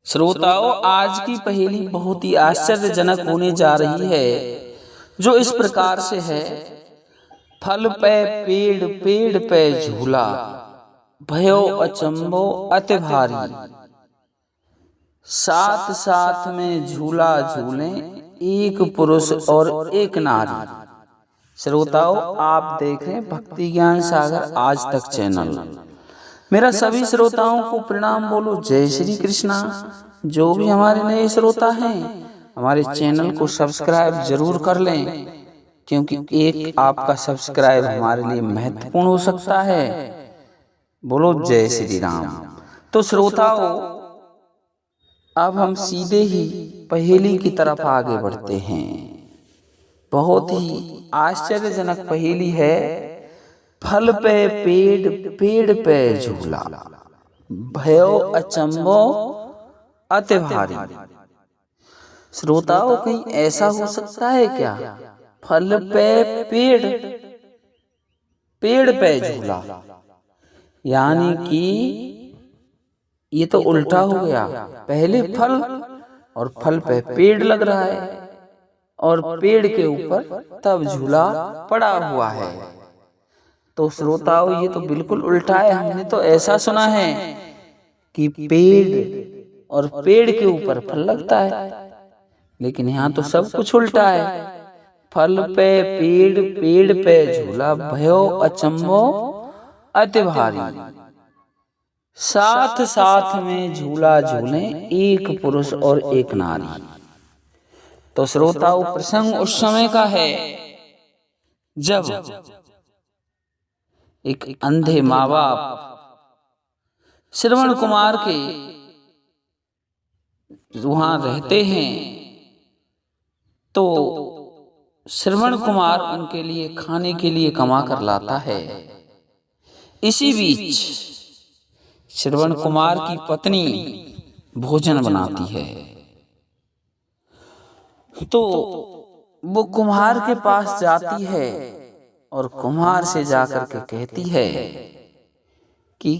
श्रोताओं, आज की पहेली बहुत ही आश्चर्यजनक होने जा रही है, जो इस प्रकार से है। फल पे पेड़, पेड़ पे झूला, भयो अचंभो अति भारी। साथ साथ में झूला झूले, एक पुरुष और एक नारी। श्रोताओं, आप देख रहे हैं भक्ति ज्ञान सागर आज तक चैनल। मेरा सभी श्रोताओं को प्रणाम बोलो, जय श्री कृष्णा। जो भी हमारे नए श्रोता हैं, हमारे चैनल को सब्सक्राइब जरूर कर लें, क्योंकि एक आपका सब्सक्राइब हमारे लिए महत्वपूर्ण हो सकता है। बोलो जय श्री राम। तो श्रोताओं, अब हम सीधे ही पहेली की तरफ आगे बढ़ते हैं। बहुत ही आश्चर्यजनक पहेली है। फल पे पेड़, पेड़ पे झूला, भयो अचंभो अति भारी। श्रोताओं, कहीं ऐसा हो सकता है क्या? फल पे पेड़, पेड़ पे झूला, यानी कि ये तो उल्टा हो गया। पहले फल और फल पे पेड़ लग रहा है, और पेड़ के ऊपर तब झूला पड़ा हुआ है। तो श्रोताओं, ये तो बिल्कुल उल्टा है। हमने तो ऐसा सुना है कि पेड़ और पेड़ के ऊपर फल लगता है, लेकिन यहाँ तो सब कुछ उल्टा है। फल पे पेड़, पेड़ पे झूला, भयो अचंभो अति भारी। साथ साथ में झूला झूले, एक पुरुष और एक नारी। तो श्रोताओं, प्रसंग उस समय का है जब एक अंधे माँ बाप श्रवण कुमार के वहां रहते हैं। तो श्रवण कुमार उनके लिए खाने के लिए कमा कर लाता है। इसी बीच श्रवण कुमार की पत्नी भोजन बनाती है। तो वो कुम्हार के पास जाती है और कुम्हार से जाकर के कहती है कि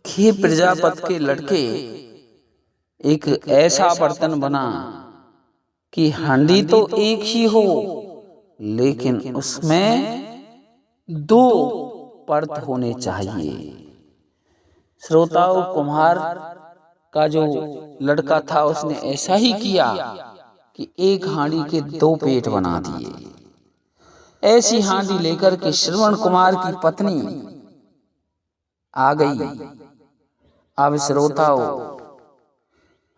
हे प्रजापति के लड़के, एक ऐसा बर्तन बना कि हांडी तो एक ही हो, लेकिन उसमें दो परत होने चाहिए। श्रोताओं, कुम्हार का जो लड़का था उसने ऐसा ही किया कि एक हांडी के दो पेट बना दिए। ऐसी हांडी लेकर के श्रवण कुमार की पत्नी आ गई। अब श्रोताओं,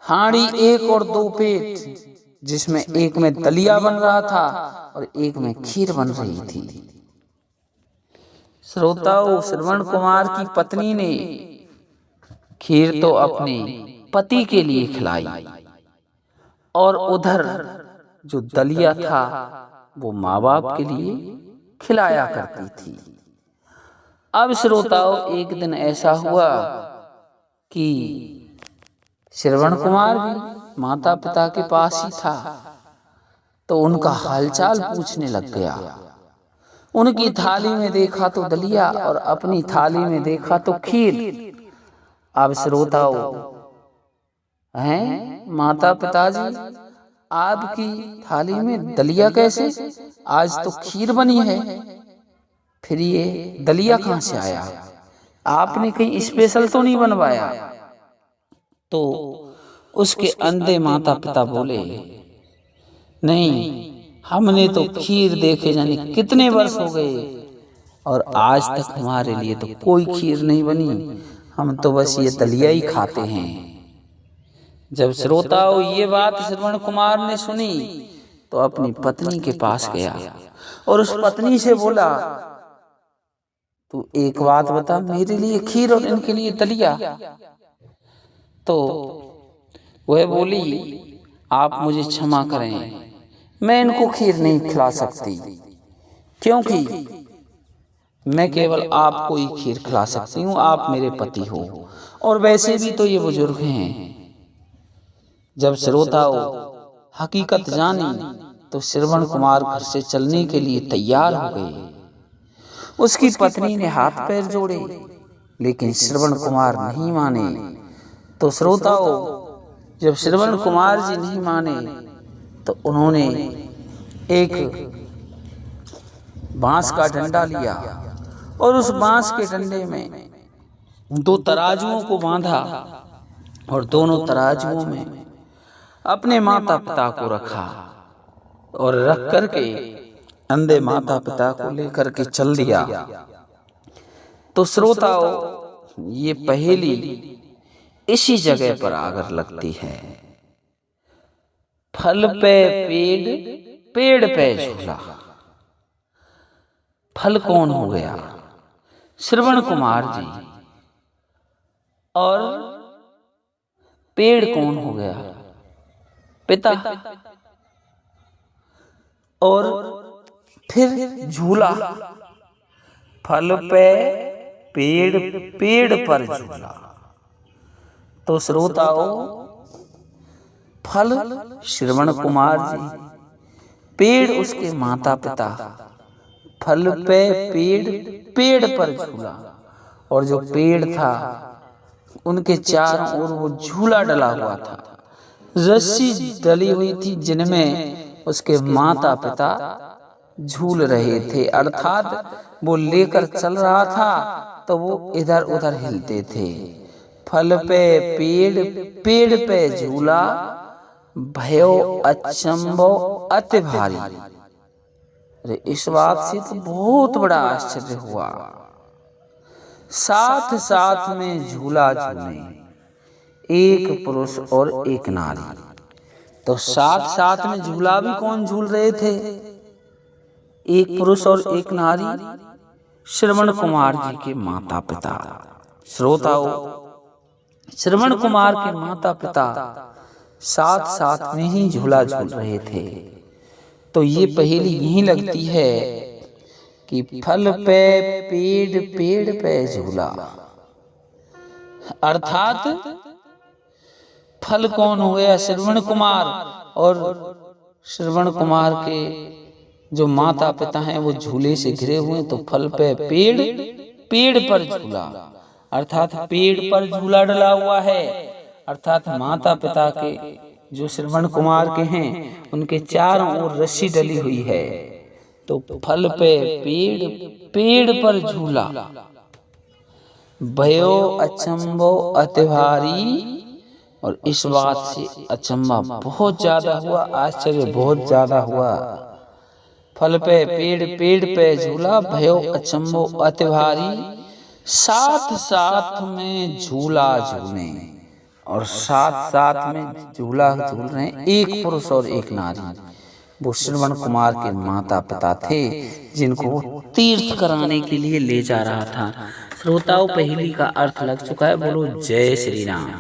हांडी एक और दो पेट, जिसमें एक में दलिया बन रहा था और एक में खीर बन रही थी। श्रोताओं, श्रवण कुमार की पत्नी ने खीर तो अपने पति के लिए खिलाई, और उधर जो दलिया था वो माँ बाप के लिए खिलाया करती थी। अब श्रोताओं, एक दिन ऐसा हुआ कि श्रवण कुमार भी माता पिता के पास ही था। तो उनका हालचाल पूछने लग गया। उनकी थाली में देखा तो दलिया, और अपनी थाली में देखा तो खीर। अब श्रोताओं, हैं माता पिताजी, आपकी थाली में दलिया कैसे? आज तो खीर बनी है, फिर ये दलिया कहाँ से आया? आपने कहीं स्पेशल तो नहीं बनवाया? तो उसके अंधे माता पिता बोले, नहीं, हमने तो खीर देखे जाने कितने वर्ष हो गए, और आज तक हमारे लिए तो कोई खीर नहीं बनी। हम तो बस ये दलिया ही खाते हैं। जब श्रोताओं ये बात श्रवण कुमार ने सुनी, तो अपनी पत्नी के पास गया और उस पत्नी से बोला, तू एक बात बता, मेरे लिए खीर और इनके लिए दलिया। तो वह बोली, आप मुझे क्षमा करें, मैं इनको खीर नहीं खिला सकती, क्योंकि मैं केवल आपको ही खीर खिला सकती हूँ। आप मेरे पति हो, और वैसे भी तो ये बुजुर्ग हैं। जब श्रोताओं हकीकत जानी, तो श्रवण कुमार घर से चलने के लिए तैयार हो गए। उसकी पत्नी ने हाथ पैर जोड़े, लेकिन श्रवण कुमार नहीं माने। तो श्रोताओं, जब श्रवण कुमार जी नहीं माने तो उन्होंने एक बांस का डंडा लिया और उस बांस के डंडे में 2 तराजुओं को बांधा और दोनों तराजुओं में अपने माता पिता को रखा और रख करके अंधे माता पिता को लेकर के चल दिया। तो श्रोताओं, ये पहेली इसी जगह पर आकर लगती है। फल पे पेड़, पेड़ पे झूला। फल कौन हो गया? श्रवण कुमार जी। और पेड़ कौन हो गया? पिता। और फिर झूला, फल पे पेड़, पेड़ पर झूला। तो श्रोताओं, फल श्रवण कुमार जी, पेड़ उसके माता पिता, फल पे पेड़, पेड़ पर झूला। और जो पेड़ था उनके चारों ओर वो झूला डला हुआ था, रस्सी डली हुई थी जिनमें उसके माता पिता झूल रहे थे। अर्थात वो लेकर चल रहा था तो वो इधर उधर हिलते थे। फल पे पेड़, पेड़ पे झूला, भयो अचंभो अति भारी। अरे इस बात से तो बहुत बड़ा आश्चर्य हुआ। साथ साथ में झूला झूले, एक पुरुष और एक नारी। तो साथ साथ में झूला भी कौन झूल रहे थे? एक पुरुष और एक नारी, श्रवण कुमार जी के माता पिता। श्रोताओं, श्रवण कुमार के माता पिता साथ साथ में ही झूला झूल रहे थे। तो ये पहेली यही लगती है कि फल पे पेड़, पेड़ पे झूला। अर्थात फल कौन हो गया? श्रवण कुमार। और श्रवण कुमार के जो माता पिता हैं वो झूले से घिरे हुए, तो फल पे पेड़, पेड़ पर झूला। अर्थात पेड़ पर झूला डला हुआ है। अर्थात माता पिता के जो श्रवण कुमार के हैं उनके चारों ओर रस्सी डली हुई है। तो फल पे पेड़, पेड़ पर झूला, भयो अचंभो अति भारी। और इस बात से अचंभा बहुत ज्यादा हुआ, आश्चर्य बहुत ज्यादा हुआ। फल पे पेड़, पेड़ पे झूला, भयो अचंभो अति भारी। साथ साथ में झूला झूले, और साथ साथ में झूला झूल रहे एक पुरुष और एक नारी। वो श्रवण कुमार के माता पिता थे जिनको तीर्थ कराने के लिए ले जा रहा था। श्रोताओं, पहेली का अर्थ लग चुका है। बोलो जय श्री राम।